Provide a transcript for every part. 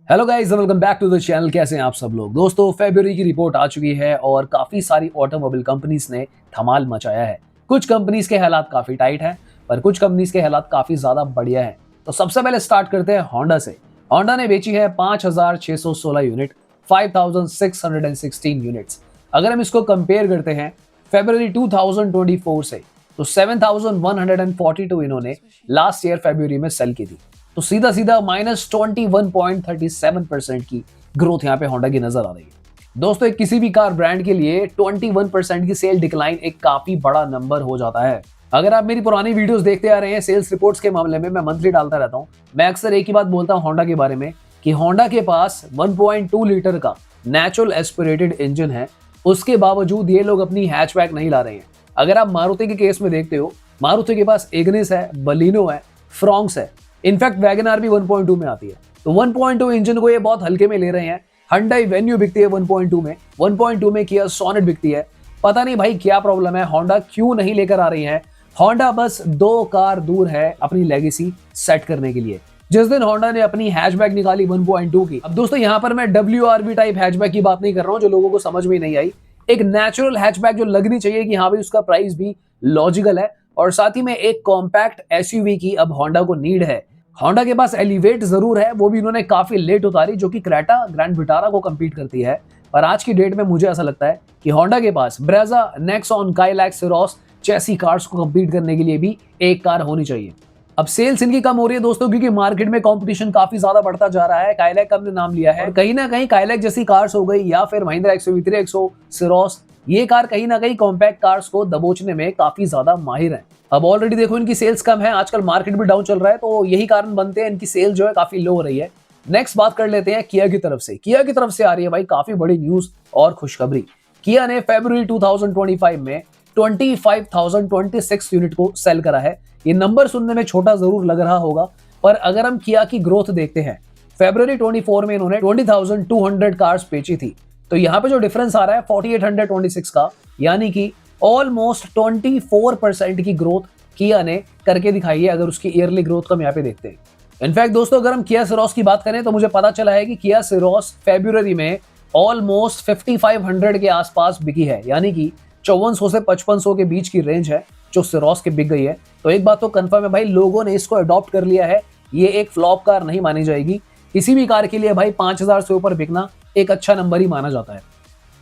Hello guys, welcome back to the channel. कैसे हैं आप सब लोग। दोस्तों, फरवरी की रिपोर्ट आ चुकी है और काफी सारी ऑटोमोबाइल कंपनीज ने धमाल मचाया है। कुछ कंपनीज के हालात काफी टाइट हैं, पर कुछ कंपनीज के हालात काफी ज्यादा बढ़िया हैं। तो सबसे पहले स्टार्ट करते हैं होंडा से। होंडा ने बेची है 5,616 यूनिट, 5,616 यूनिट्स। अगर हम इसको कंपेयर करते हैं फरवरी 2024 से, तो 7,142 इन्होंने लास्ट ईयर फरवरी में सेल की थी। तो सीधा सीधा -21.37% की ग्रोथ यहाँ पे होंडा की नजर आ रही है। दोस्तों, एक किसी भी कार ब्रांड के लिए 21% की सेल डिक्लाइन एक काफी बड़ा नंबर हो जाता है। अगर आप मेरी पुरानी वीडियोस देखते आ रहे हैं, सेल्स रिपोर्ट्स के मामले में मैं मंथली डालता रहता हूं। मैं अक्सर एक ही बात बोलता हूं होंडा के बारे में कि होंडा के पास 1.2 लीटर का नेचुरल एस्पिरेटेड इंजन है, उसके बावजूद ये लोग अपनी हैचबैक नहीं ला रहे हैं। अगर आप मारुति के केस में देखते हो, मारुति के पास इग्निस है, बलिनो है, फ्रॉन्क्स है, इनफैक्ट वैगनआर भी 1.2 में आती है। तो 1.2 इंजन को ये बहुत हल्के में ले रहे हैं। Hyundai वेन्यू बिकती है 1.2 में, 1.2 में किया सोनेट बिकती है। पता नहीं भाई क्या प्रॉब्लम है, होंडा क्यों नहीं लेकर आ रही है। होंडा बस 2 कार दूर है अपनी लेगेसी सेट करने के लिए। जिस दिन होंडा ने अपनी हैचबैक निकाली 1.2 की, अब दोस्तों यहाँ पर मैं WRV टाइप हैचबैक की बात नहीं कर रहा हूँ जो लोगों को समझ में नहीं आई। एक नेचुरल हैचबैक जो लगनी चाहिए कि हाँ भाई उसका प्राइस भी लॉजिकल है, और साथ ही में एक कॉम्पैक्ट एसयूवी की अब होंडा को नीड है। होंडा के पास एलिवेट जरूर है, वो भी इन्होंने काफी लेट उतारी, जो कि क्रेटा ग्रैंड विटारा को compete करती है। पर आज की डेट में मुझे ऐसा लगता है कि होंडा के पास ब्रेजा, नेक्सॉन, काइलैक, सिरोस जैसी कार्स को compete करने के लिए भी एक कार होनी चाहिए। अब सेल्स इनकी कम हो रही है दोस्तों, क्योंकि मार्केट में कंपटीशन काफी ज्यादा बढ़ता जा रहा है। काइलैक का हमने नाम लिया है, और कहीं ना कहीं काइलैक जैसी कार्स हो गई या फिर महिंद्रा XUV 3XO, सिरोस, ये कार कहीं ना कहीं कॉम्पैक्ट कार्स को दबोचने में काफी ज्यादा माहिर है। अब ऑलरेडी देखो इनकी सेल्स कम है, आजकल मार्केट भी डाउन चल रहा है, तो यही कारण बनते हैं इनकी सेल जो है काफी लो हो रही है। नेक्स्ट बात कर लेते हैं किया की तरफ से। किया की तरफ से आ रही है भाई काफी बड़ी न्यूज और खुशखबरी। किया ने फरवरी 2025 में 25,026 यूनिट को सेल करा है। ये नंबर सुनने में छोटा जरूर लग रहा होगा, पर अगर हम किया की ग्रोथ देखते हैं, फरवरी 24 में इन्होंने 20,200 कार्स बेची थी। तो यहाँ पे जो डिफरेंस आ रहा है 4,826 का, यानी कि ऑलमोस्ट 24% की ग्रोथ किया ने करके दिखाई है अगर उसकी ईयरली ग्रोथ को हम यहाँ पे देखते हैं। इनफैक्ट दोस्तों, अगर हम किया सिरोस की बात करें तो मुझे पता चला है कि किया सिरोस फरवरी में ऑलमोस्ट 5,500 के आसपास बिकी है, यानी कि 5400 से 5500 के बीच की रेंज है जो सिरोस की बिक गई है। तो एक बात तो कंफर्म है भाई, लोगों ने इसको अडॉप्ट कर लिया है। ये एक फ्लॉप कार नहीं मानी जाएगी। किसी भी कार के लिए भाई 5,000 से ऊपर बिकना एक अच्छा नंबर ही माना जाता है।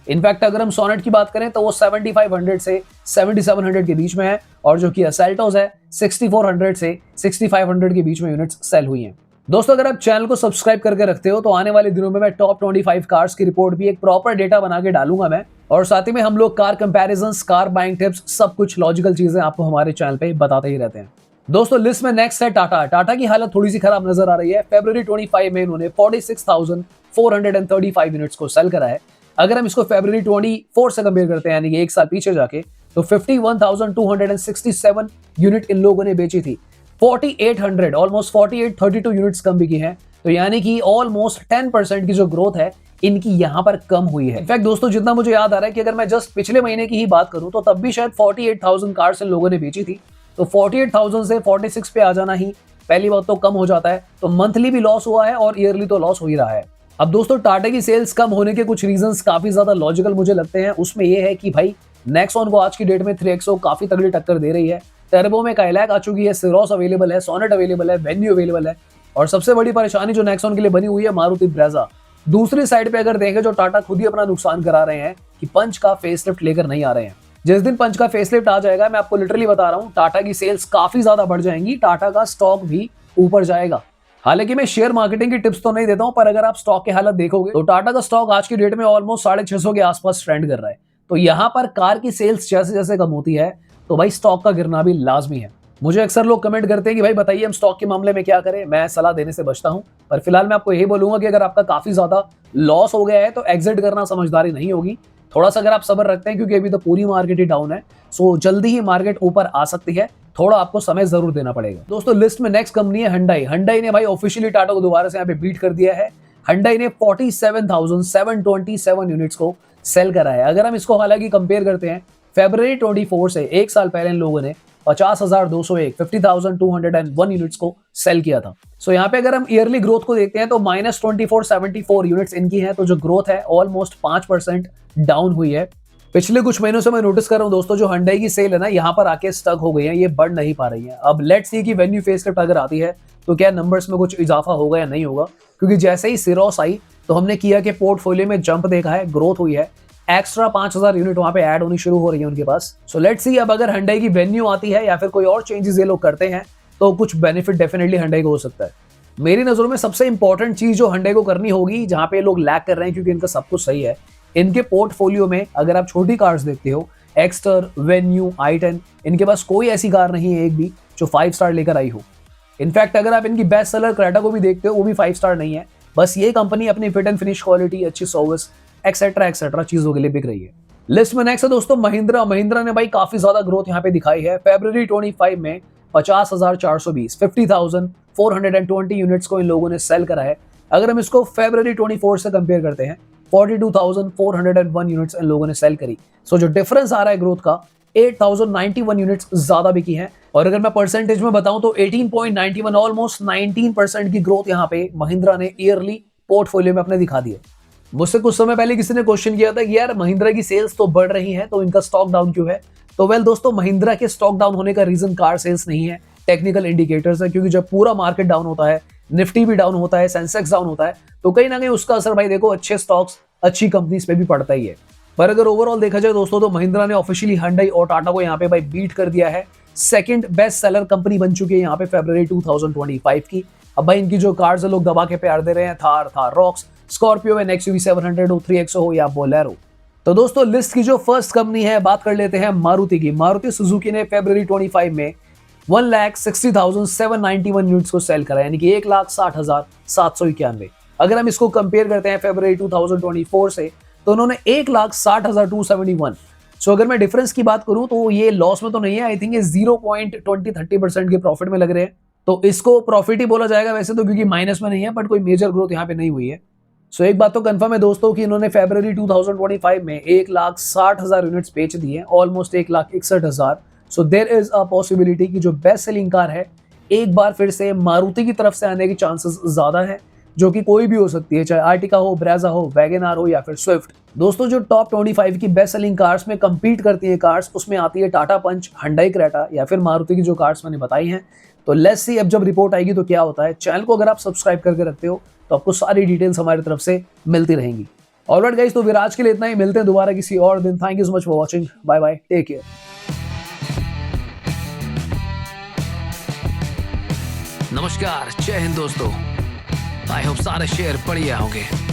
इनफैक्ट अगर हम सोनेट की बात करें तो वो 7,500 से 7,700 के बीच में है, और जो कि सेल्टोस है 6,400 से 6,500 के बीच में यूनिट्स सेल हुई हैं। दोस्तों, अगर आप चैनल को सब्सक्राइब करके रखते हो तो आने वाले दिनों में मैं टॉप 25 कार्स की रिपोर्ट भी एक प्रॉपर डेटा बना के डालूंगा मैं, और साथ ही में हम लोग car comparisons, car buying tips, सब कुछ लॉजिकल चीजें आपको हमारे चैनल पे बताते ही रहते हैं। दोस्तों, लिस्ट में नेक्स्ट है टाटा। टाटा की हालत थोड़ी सी खराब नजर आ रही है। फरवरी 25 में इन्होंने 46,435 यूनिट्स को सेल करा है। अगर हम इसको फरवरी 24 से कंपेयर करते हैं, यानी कि एक साल पीछे जाके, तो 51,267 यूनिट इन लोगों ने बेची थी। 4,800 ऑलमोस्ट 4,832 यूनिट्स कम बिकी हैं। तो यानी कि ऑलमोस्ट 10% की जो ग्रोथ है इनकी यहाँ पर कम हुई है। इनफैक्ट दोस्तों, जितना मुझे याद आ रहा है कि अगर मैं जस्ट पिछले महीने की ही बात करूं तो तब भी शायद 48,000 कार्स इन लोगों ने बेची थी। तो 48,000 से 46 पे आ जाना ही पहली बात तो कम हो जाता है। तो मंथली भी लॉस हुआ है और ईयरली तो लॉस हो ही रहा है। अब दोस्तों, टाटा की सेल्स कम होने के कुछ रीजंस काफी ज्यादा लॉजिकल मुझे लगते हैं। उसमें यह है कि भाई नेक्सॉन को आज की डेट में 3XO काफी तगड़ी टक्कर दे रही है। टर्बो में काइलैक आ चुकी है, सिरोस अवेलेबल है, सोनेट अवेलेबल है, वेन्यू अवेलेबल है, और सबसे बड़ी परेशानी जो नेक्सॉन के लिए बनी हुई है मारुति ब्रेजा। दूसरी साइड पे अगर देखें, जो टाटा खुद ही अपना नुकसान करा रहे हैं कि पंच का फेसलिफ्ट लेकर नहीं आ रहे हैं। जिस दिन पंच का फेसलिफ्ट आ जाएगा, मैं आपको लिटरली बता रहा हूं, टाटा की सेल्स काफी ज्यादा बढ़ जाएंगी, टाटा का स्टॉक भी ऊपर जाएगा। हालांकि मैं शेयर मार्केटिंग की टिप्स तो नहीं देता हूं, पर अगर आप स्टॉक की हालत देखोगे तो टाटा का स्टॉक आज की डेट में ऑलमोस्ट 650 के आसपास ट्रेंड कर रहा है। तो यहां पर कार की सेल्स जैसे जैसे कम होती है तो भाई स्टॉक का गिरना भी लाजमी है। मुझे अक्सर लोग कमेंट करते हैं कि भाई बताइए हम स्टॉक के मामले में क्या करें। मैं सलाह देने से बचता हूं, पर फिलहाल मैं आपको यही बोलूंगा कि अगर आपका काफी ज्यादा लॉस हो गया है तो एग्जिट करना समझदारी नहीं होगी। थोड़ा सा अगर आप सब्र रखते हैं, क्योंकि अभी तो पूरी मार्केट ही डाउन है, सो जल्दी ही मार्केट ऊपर आ सकती है। थोड़ा आपको समय जरूर देना पड़ेगा। दोस्तों, लिस्ट में नेक्स्ट कंपनी है Hyundai। Hyundai ने भाई ऑफिशियली टाटा को दोबारा से यहाँ पे बीट कर दिया है। Hyundai ने 47,727 यूनिट्स को सेल करा है। अगर हम इसको हालांकि कंपेयर करते हैं फरवरी 24 से, एक साल पहले इन लोगों ने 50,201 50,201 यूनिट्स को सेल किया था। सो यहाँ पे अगर हम ईयरली ग्रोथ को देखते हैं तो -2474 यूनिट्स इनकी है, तो जो ग्रोथ है ऑलमोस्ट 5% डाउन हुई है। पिछले कुछ महीनों से मैं नोटिस कर रहा हूँ दोस्तों, जो Hyundai की सेल है ना, यहाँ पर आके स्टक हो गई है, ये बढ़ नहीं पा रही है। अब लेट्स सी कि वेन्यू फेसलिफ्ट अगर आती है तो क्या नंबर्स में कुछ इजाफा होगा या नहीं होगा, क्योंकि जैसे ही सिरोस आई तो हमने किया कि पोर्टफोलियो में जंप देखा है, ग्रोथ हुई है, एक्स्ट्रा 5,000 यूनिट वहां पे ऐड होनी शुरू हो रही है उनके पास। सो लेट्स सी अब अगर Hyundai की वेन्यू आती है या फिर कोई और चेंजेस ये लोग करते हैं तो कुछ बेनिफिट डेफिनेटली Hyundai को हो सकता है। मेरी नजरों में सबसे इंपॉर्टेंट चीज जो Hyundai को करनी होगी, जहां पे लोग लैग कर रहे हैं क्योंकि इनका सब कुछ सही है, इनके पोर्टफोलियो में अगर आप छोटी कार्स देखते हो, एक्स्टर, वेन्यू, i10, इनके पास कोई ऐसी कार नहीं है एक भी जो 5 स्टार लेकर आई हो। इनफैक्ट अगर आप इनकी बेस्ट सेलर क्रेटा को भी देखते हो, वो भी 5 स्टार नहीं है। बस ये कंपनी अपनी फिट एंड फिनिश क्वालिटी, अच्छी सर्विस एक्सेट्रा चीजों के लिए बिक रही है। लिस्ट में नेक्स्ट है दोस्तों महिंद्रा ने भाई काफी ज्यादा ग्रोथ यहाँ पे दिखाई है। फरवरी 25 में 50,420 50,420 यूनिट्स को इन लोगों ने सेल करा है। अगर हम इसको फरवरी 24 से कंपेयर करते हैं, 42,401 यूनिट्स इन लोगों ने सेल करी। सो जो डिफरेंस आ रहा है ग्रोथ का, 8,091 यूनिट्स ज्यादा बिकी हैं। और अगर मैं परसेंटेज में बताऊं तो 18.91 ऑलमोस्ट 19% की ग्रोथ यहाँ पे महिंद्रा ने ईयरली पोर्टफोलियो में अपने दिखा दी है। मुझसे कुछ समय पहले किसी ने क्वेश्चन किया था कि यार महिंद्रा की सेल्स तो बढ़ रही हैं तो इनका स्टॉक डाउन क्यों है। तो वेल दोस्तों, महिंद्रा के स्टॉक डाउन होने का रीजन कार सेल्स नहीं है, टेक्निकल इंडिकेटर्स है। क्योंकि जब पूरा मार्केट डाउन होता है, निफ्टी भी डाउन होता है, सेंसेक्स डाउन होता है, तो कहीं ना कहीं उसका असर भाई देखो अच्छे स्टॉक्स, अच्छी कंपनीज पे भी पड़ता ही है। पर अगर ओवरऑल देखा जाए दोस्तों, तो महिंद्रा ने ऑफिशियली Hyundai और टाटा को यहाँ पे भाई बीट कर दिया है। सेकंड बेस्ट सेलर कंपनी बन चुकी है यहाँ पे फरवरी 2025 की। अब भाई इनकी जो कार्स लोग दबा के प्यार दे रहे हैं, Thar rocks, Scorpio and XUV 700 हो, 3XO हो या बोलेरो। तो दोस्तों लिस्ट की जो फर्स्ट कंपनी है, बात कर लेते हैं मारुति की। मारुति सुजुकी ने फरवरी 25 में 1,60,791 यूनिट्स को सेल करा, यानी कि 1,60,791। अगर हम इसको कंपेयर करते हैं फरवरी 2024 से, तो उन्होंने 1,60,271। सो अगर मैं डिफरेंस की बात करूं तो ये लॉस में तो नहीं है, आई थिंक ये 0.20-30% के प्रॉफिट में लग रहे हैं। तो इसको प्रॉफिट ही बोला जाएगा वैसे तो, क्योंकि माइनस में नहीं है, बट कोई मेजर ग्रोथ यहाँ पे नहीं हुई है। सो एक बात तो कंफर्म है दोस्तों कि इन्होंने फरवरी 2025 में 1,60,000 यूनिट्स बेच दिए, almost 1,61,000। So there is a possibility कि जो बेस्ट सेलिंग कार है एक बार फिर से मारुति की तरफ से आने की चांसेस ज्यादा है, जो कि कोई भी हो सकती है, चाहे आर्टिका हो, ब्रेजा हो, वैगनआर हो या फिर स्विफ्ट। दोस्तों जो टॉप 25 की बेस्ट सेलिंग कार्स में कंपीट करती है कार्स, उसमें आती है टाटा पंच, Hyundai क्रेटा या फिर मारुति की जो कार्स मैंने बताई हैं। तो लेट्स सी अब जब रिपोर्ट आएगी तो क्या होता है। चैनल को अगर आप सब्सक्राइब करके रखते हो तो आपको सारी डिटेल्स हमारी तरफ से मिलती रहेंगी। ऑलराइट गाइस, तो फिर आज के लिए इतना ही, मिलते हैं दोबारा किसी और दिन। Thank you so much for watching, bye bye, take care. नमस्कार, जय हिंद दोस्तों। आई होप सारे शेयर बढ़िया होंगे।